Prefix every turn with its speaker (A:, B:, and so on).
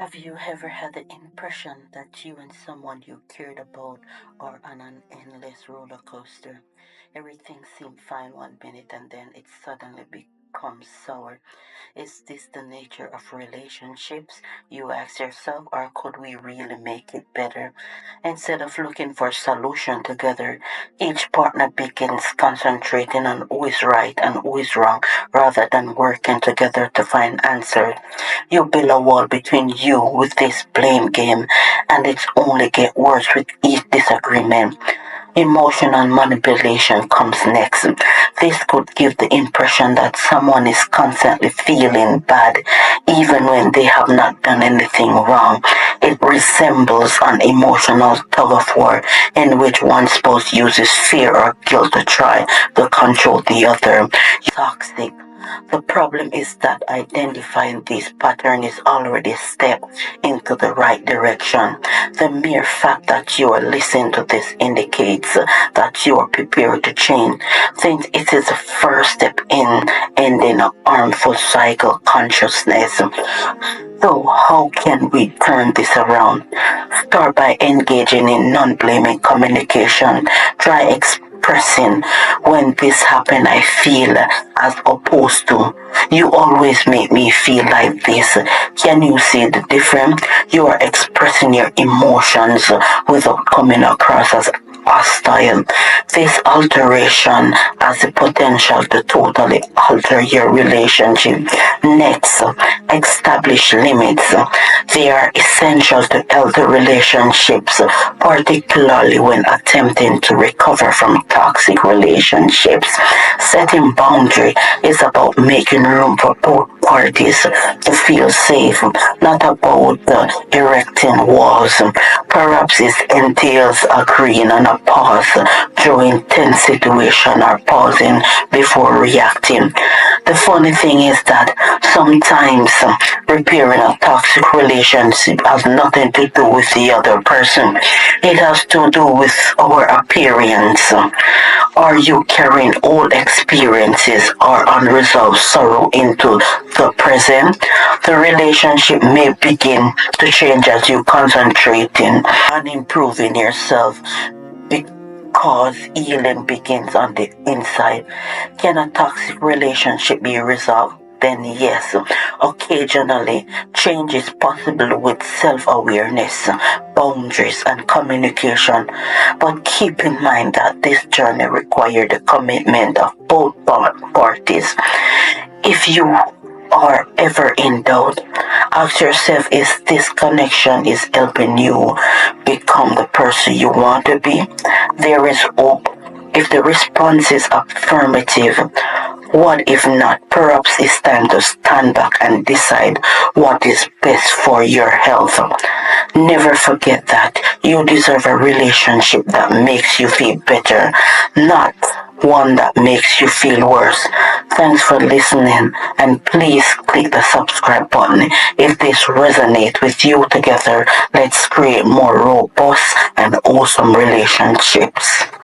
A: Have you ever had the impression that you and someone you cared about are on an endless roller coaster? Everything seemed fine one minute and then it suddenly becomes sour. Is this the nature of relationships? You ask yourself, or could we really make it better? Instead of looking for solution together, each partner begins concentrating on who is right and who is wrong rather than working together to find answers. You build a wall between you with this blame game, and it's only get worse with each disagreement. Emotional manipulation comes next. This could give the impression that someone is constantly feeling bad even when they have not done anything wrong. It resembles an emotional tug of war in which one spouse uses fear or guilt to try to control the other. Toxic. The problem is that identifying this pattern is already a step into the right direction. The mere fact that you are listening to this indicates that you are prepared to change, since it is the first step in ending a harmful cycle consciousness. So, how can we turn this around? Start by engaging in non-blaming communication. Try expressing when this happened I feel as opposed to you always make me feel like this. Can you see the difference? You are expressing your emotions without coming across as hostile. This alteration has the potential to totally alter your relationship. Next, establish limits. They are essential to healthy relationships, particularly when attempting to recover from toxic relationships. Setting boundary is about making room for both parties to feel safe, not about erecting walls. Perhaps it entails agreeing on a pause during tense situation or pausing before reacting. The funny thing is that sometimes repairing a toxic relationship has nothing to do with the other person. It has to do with our appearance. Are you carrying old experiences or unresolved sorrow into the present? The relationship may begin to change as you concentrating on improving yourself because healing begins on the inside. Can a toxic relationship be resolved? Then yes, occasionally change is possible with self-awareness, boundaries, and communication. But keep in mind that this journey requires the commitment of both parties. If you are ever in doubt, ask yourself, is this connection is helping you become the person you want to be? There is hope. If the response is affirmative, what if not? Perhaps it's time to stand back and decide what is best for your health. Never forget that you deserve a relationship that makes you feel better, not one that makes you feel worse. Thanks for listening, and please click the subscribe button if this resonates with you. Together, let's create more robust and awesome relationships.